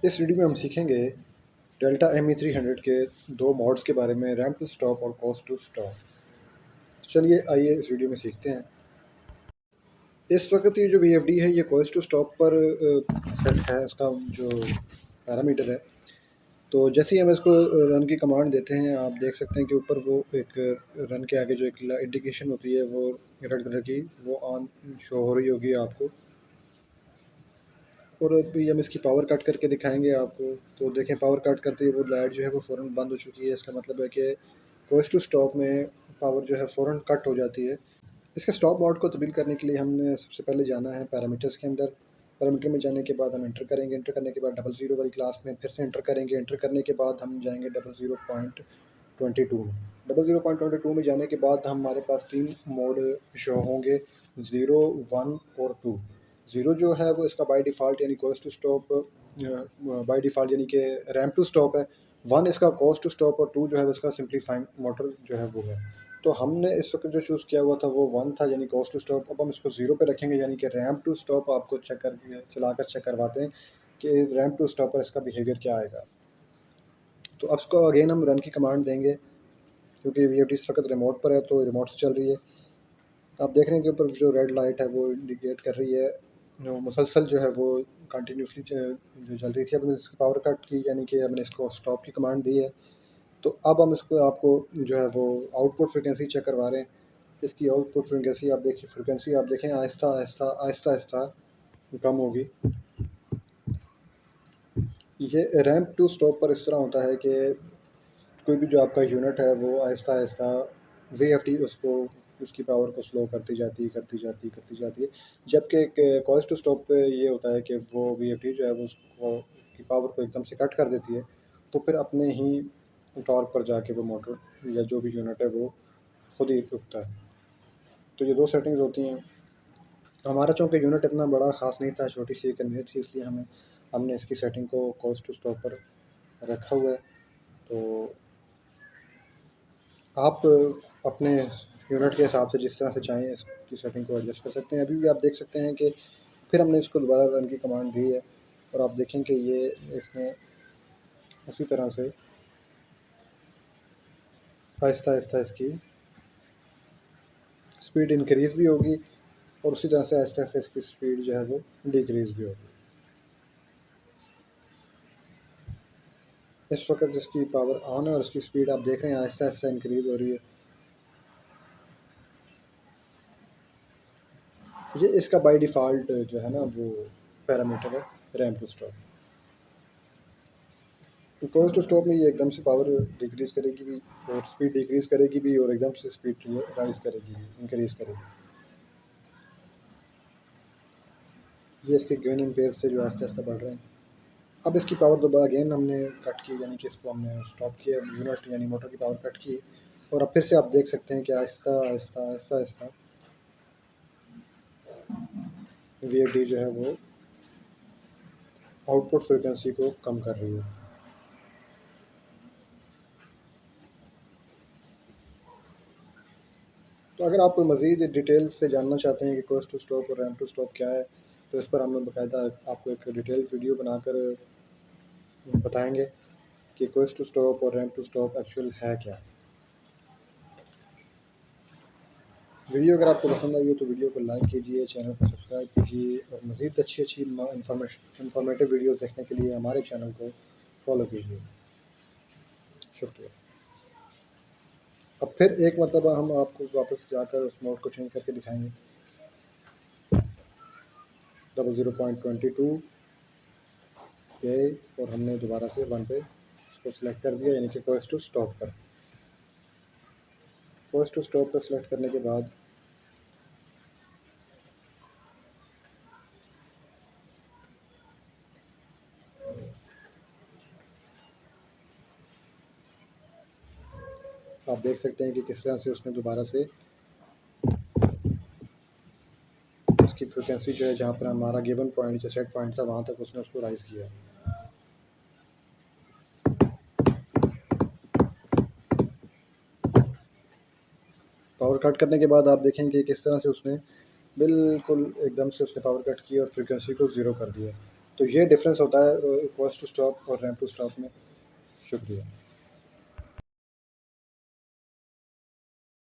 इस वीडियो में हम सीखेंगे डेल्टा ME300 के दो मॉड्स के बारे में, रैम टू स्टॉप और कॉस्ट टू स्टॉप। चलिए आइए इस वीडियो में सीखते हैं। इस वक्त ये जो VFD है ये कॉस्ट टू स्टॉप पर सेट है, इसका जो पैरामीटर है। तो जैसे ही हम इसको रन की कमांड देते हैं, आप देख सकते हैं कि ऊपर वो एक रन के आगे जो एक इंडिकेशन होती है वो रेड कलर की, वो ऑन शो हो रही होगी आपको। और अभी हम इसकी पावर कट करके दिखाएंगे आपको। तो देखें, पावर कट करते ही वो लाइट जो है वो फ़ौरन बंद हो चुकी है। इसका मतलब है कि कोस्ट टू स्टॉप में पावर जो है फ़ौरन कट हो जाती है। इसके स्टॉप मोड को तब्दील करने के लिए हमने सबसे पहले जाना है पैरामीटर्स के अंदर। पैरामीटर में जाने के बाद हम इंटर करेंगे। इंटर करने के बाद 00 वाली क्लास में फिर से इंटर करेंगे। इंटर करने के बाद हम जाएंगे 00.22 में। 00.22 में जाने के बाद हमारे पास तीन मोड शो होंगे, 0, 1 और 2। 0 जो है वो इसका बाय डिफ़ॉल्ट यानी cost to stop, by default यानी कि रैम टू स्टॉप है। 1 इसका कॉस्ट टू स्टॉप और 2 जो है उसका सिंपलीफाइंग मोटर जो है वो है। तो हमने इस वक्त जो चूज़ किया हुआ था वो 1 था यानी कॉस्ट टू स्टॉप। अब हम इसको 0 पे रखेंगे यानी कि रैम टू स्टॉप। आपको चेक कर चलाकर चेक करवाते हैं कि रैम टू स्टॉप पर इसका बिहेवियर क्या आएगा। तो अब इसको अगेन हम रन की कमांड देंगे, क्योंकि VFD इस वक्त रिमोट पर है तो रिमोट से चल रही है। आप देख रहे हैं कि ऊपर जो रेड लाइट है वो इंडिकेट कर रही है, जो मुसलसल जो है वो कंटिन्यूसली जो चल रही थी। अब हमने इसकी पावर कट की यानी कि हमने इसको स्टॉप की कमांड दी है। तो अब हम इसको आपको जो है वो आउटपुट फ्रिक्वेंसी चेक करवा रहे हैं। इसकी आउटपुट फ्रिक्वेंसी आप देखिए, फ्रिक्वेंसी आप देखें आहिस्ता आहिस्ता आहिस्ता आहिस्ता कम होगी। ये रैम्प टू स्टॉप पर इस तरह होता है कि कोई भी जो आपका यूनिट है वो आहिस्ता आहिस्ता VFD उसको उसकी पावर को स्लो करती जाती है, करती जाती है, करती जाती है। जबकि कॉस्ट टू स्टॉप पे ये होता है कि वो VFD जो है वो उसको की पावर को एकदम से कट कर देती है। तो फिर अपने ही टॉर्क पर जाके वो मोटर या जो भी यूनिट है वो खुद ही रुकता है। तो ये दो सेटिंग्स होती हैं। हमारा चूँकि यूनिट इतना बड़ा ख़ास नहीं था, छोटी सी कन्वेयर थी, इसलिए हमने इसकी सेटिंग को कॉस्ट टू स्टॉप पर रखा हुआ है। तो आप अपने यूनिट के हिसाब से जिस तरह से चाहें इसकी सेटिंग को एडजस्ट कर सकते हैं। अभी भी आप देख सकते हैं कि फिर हमने इसको दोबारा रन की कमांड दी है और आप देखें कि ये इसने उसी तरह से आहिस्ता आहिस्ता इसकी स्पीड इंक्रीज़ भी होगी और उसी तरह से आहिस्ता आहिस्ता इसकी स्पीड जो है वो डिक्रीज़ भी होगी। इस वक्त इसकी पावर ऑन है और इसकी स्पीड आप देख रहे हैं आहिस्ता आहिस्ता इंक्रीज़ हो रही है। ये इसका बाय डिफ़ॉल्ट जो है ना वो पैरामीटर है, रैम टू स्टॉप। तो कॉस्ट टू स्टॉप में ये एकदम से पावर डिक्रीज़ करेगी भी और स्पीड डिक्रीज़ करेगी भी और एकदम से स्पीड जो है राइज़ करेगी भी, इंक्रीज़ करेगी। ये इसके गेन एम्पेयर से जो आहिस्ता आहिस्ता बढ़ रहे हैं। अब इसकी पावर दोबारा अगेन हमने कट की यानी कि इसको हमने स्टॉप किया, यूनिट यानी मोटर की पावर कट की। और अब फिर से आप देख सकते हैं कि आहिस्ता आहिस्ता आहिस्ता आहिस्ता VFD जो है वो आउटपुट फ्रिक्वेंसी को कम कर रही है। तो अगर आप मज़ीद डिटेल से जानना चाहते हैं कि कॉस्ट टू स्टॉप और रैम टू स्टॉप क्या है, तो इस पर हम बाकायदा आपको एक डिटेल वीडियो बनाकर बताएंगे कि कॉस्ट टू स्टॉप और रैम टू स्टॉप एक्चुअल है क्या। वीडियो अगर आपको पसंद आई हो तो वीडियो को लाइक कीजिए, चैनल को सब्सक्राइब कीजिए और मज़ीद अच्छी अच्छी इंफॉर्मेटिव वीडियोस देखने के लिए हमारे चैनल को फॉलो कीजिए। शुक्रिया। अब फिर एक मरतबा हम आपको वापस जाकर उस मोड को चेंज करके दिखाएंगे। 00.22 पे और हमने दोबारा से 1 पे इसको सिलेक्ट कर दिया यानी कि कॉस्ट टू स्टॉप पर। कॉस्ट टू स्टॉप पर सिलेक्ट करने के बाद आप देख सकते हैं कि किस तरह से उसने दोबारा से इसकी फ्रिक्वेंसी जो है, जहाँ पर हमारा गिवन पॉइंट जो सेट पॉइंट था वहाँ तक उसने उसको राइज़ किया। पावर कट करने के बाद आप देखेंगे कि किस तरह से उसने बिल्कुल एकदम से उसने पावर कट की और फ्रिक्वेंसी को ज़ीरो कर दिया। तो ये डिफरेंस होता है पॉज़ टू स्टॉप और रैंप टू स्टॉप में। शुक्रिया।